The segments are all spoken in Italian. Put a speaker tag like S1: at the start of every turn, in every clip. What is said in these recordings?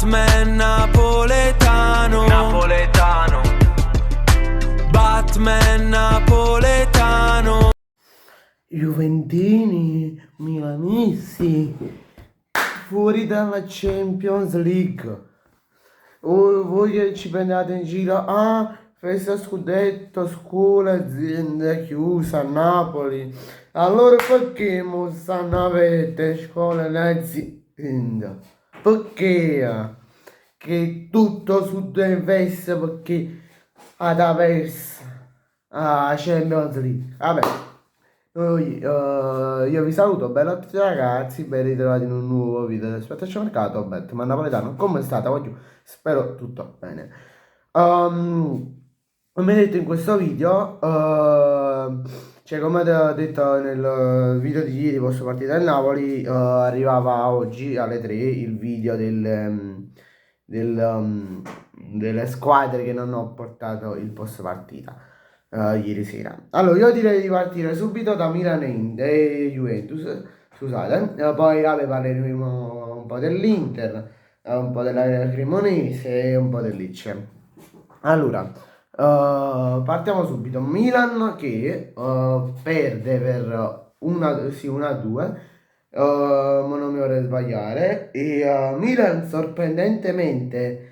S1: Batman napoletano, napoletano. Batman napoletano.
S2: Juventini, milanisti, fuori dalla Champions League. Voi che ci prendete in giro, festa scudetto, scuola, azienda chiusa a Napoli. Allora perché non stanno avete scuola e azienda? Perché? Che tutto su due feste perché ad aversa a Champions League. Vabbè. Io vi saluto, bello a tutti ragazzi, ben ritrovati in un nuovo video del Spettacolo Mercato, Batman Napoletano, come state oggi? Spero tutto bene. Come detto in questo video, cioè come ho detto nel video di ieri, post partita del Napoli, arrivava oggi alle 3 il video delle squadre che non ho portato il post partita. Ieri sera. Allora, io direi di partire subito da Milan e Juventus, scusate, poi vabbè, parleremo un po' dell'Inter, un po' della Cremonese e un po' del Lecce. Allora, partiamo subito. Milan che perde per 1-2, ma non mi vorrei sbagliare, e Milan sorprendentemente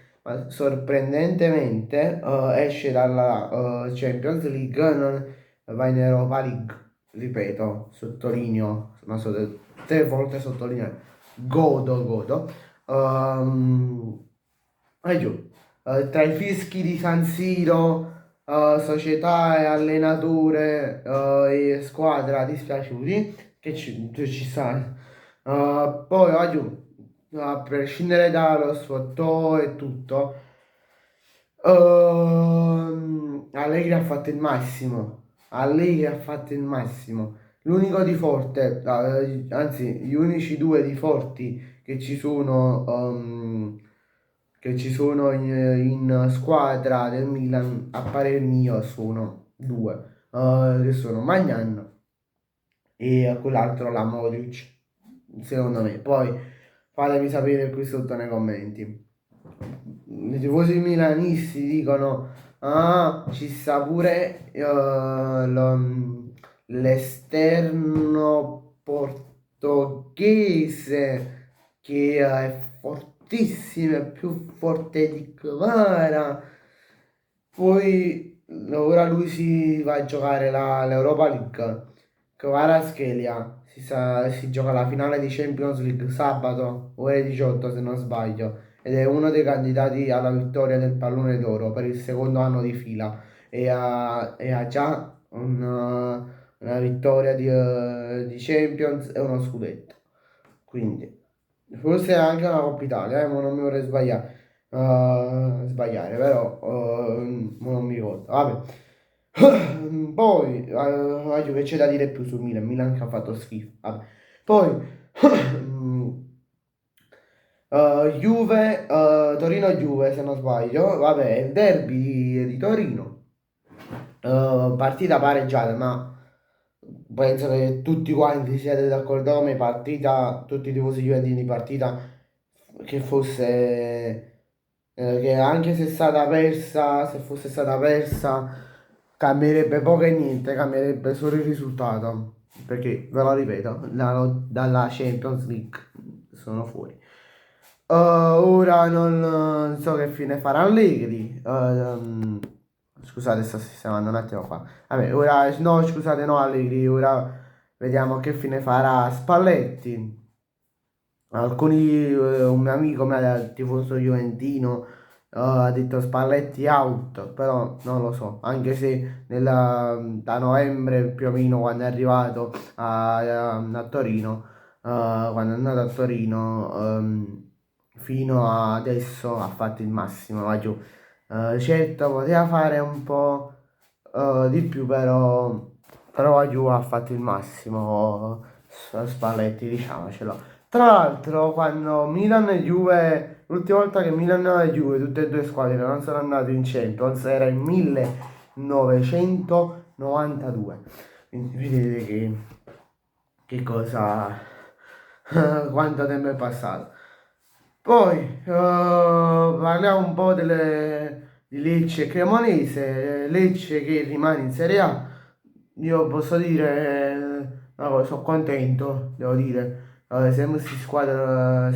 S2: esce dalla Champions League, va in Europa League, ripeto, sottolineo, ma 3 volte sottolineo, godo. Vai giù. Tra i fischi di San Siro, società e allenatore e squadra dispiaciuti, che ci sta. Poi vai giù, a prescindere dallo sfottò e tutto, Allegri ha fatto il massimo. Allegri ha fatto il massimo. L'unico di forte, anzi, gli unici due di forti che ci sono in squadra del Milan, a parer mio, sono due, che sono Magnan e quell'altro, la Modric, secondo me. Poi fatemi sapere qui sotto nei commenti. I tifosi milanisti dicono, ci sta pure l'esterno portoghese che è fortissimo, è più forte di Kvara. Poi ora lui si va a giocare l'Europa League. Kvaratskhelia si gioca la finale di Champions League sabato, ore 18 se non sbaglio, ed è uno dei candidati alla vittoria del pallone d'oro per il secondo anno di fila e ha già una vittoria di Champions e uno scudetto. Quindi, forse anche una Coppa Italia, ma non mi vorrei sbagliare, però non mi ricordo. Vabbè. Poi, che c'è da dire più sul Milan? Milan che ha fatto schifo. Vabbè. Poi, Juve, Torino-Juve se non sbaglio. Vabbè, il derby di Torino. Partita pareggiata, ma penso che tutti quanti siete d'accordo con me, partita, tutti i tifosi juventini, partita che fosse, che anche se è stata persa, se fosse stata persa, cambierebbe poco e niente, cambierebbe solo il risultato, perché, ve lo ripeto, dalla Champions League sono fuori. Ora non so che fine farà Allegri. Scusate, sto sistemando un attimo qua. Vabbè, ora no, scusate, no, Allegri. Ora vediamo che fine farà Spalletti. Un mio amico mi ha tifoso juventino, ha detto Spalletti out, però non lo so, anche se da novembre più o meno quando è arrivato a Torino, quando è andato a Torino, fino a adesso ha fatto il massimo, va giù. Certo, poteva fare un po' di più, però va giù, ha fatto il massimo. Spalletti, diciamocelo. Tra l'altro, quando Milan e Juve, l'ultima volta che Milan e Juve, tutte e due squadre, non sono andate in Champions, era il 1992. Quindi vedete che cosa, quanto tempo è passato. Poi parliamo un po' di Lecce e Cremonese. Lecce che rimane in Serie A. Io posso dire, una cosa, sono contento, devo dire. Se messi squadra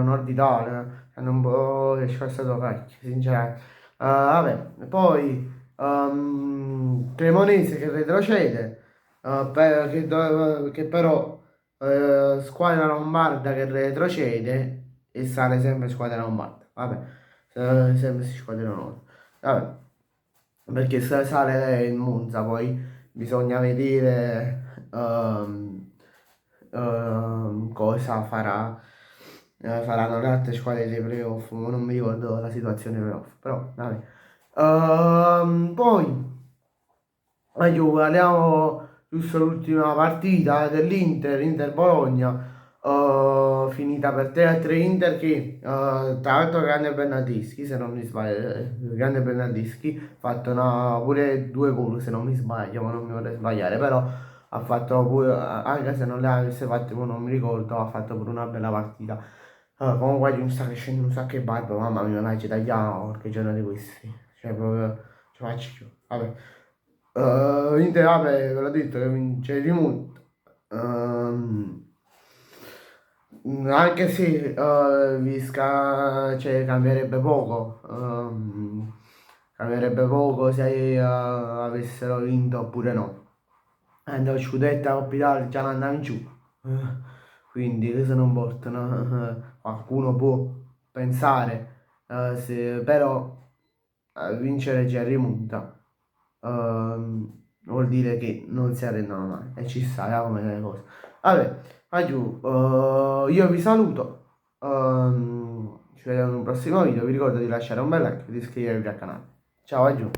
S2: Nord Italia, hanno un po' scassato cacchio, sinceramente. Vabbè, poi Cremonese che retrocede, che però squadra lombarda che retrocede e sale sempre squadra lombarda. Vabbè, sempre si squadra lombarda. Vabbè, perché se sale il Monza poi bisogna vedere cosa faranno le altre squadre dei playoff. Ma non mi ricordo la situazione playoff, però vabbè. Poi andiamo giusto l'ultima partita dell'Inter, Inter-Bologna, finita per 3-3 Inter che, tra l'altro grande Bernardeschi, se non mi sbaglio, grande Bernardeschi, ha fatto pure due gol se non mi sbaglio, ma non mi vorrei sbagliare, però ha fatto pure, anche se non le avesse fatte, ma non mi ricordo, ha fatto pure una bella partita. Comunque non sta crescendo un sacco di barba, mamma mia, dai, ci tagliamo qualche giorno di questi, cioè proprio, ci faccio più, vabbè. Inter, vabbè, ve l'ho detto che vince di molto. Anche se cioè, cambierebbe poco se avessero vinto oppure no. Lo scudetto a Coppa Italia già andava in giù. Quindi questo non portano. Qualcuno può pensare, però vincere già rimonta. Vuol dire che non si arrendono mai e ci sta come le cose. Vabbè, giù, io vi saluto. Ci vediamo in un prossimo video. Vi ricordo di lasciare un bel like e di iscrivervi al canale. Ciao, giù.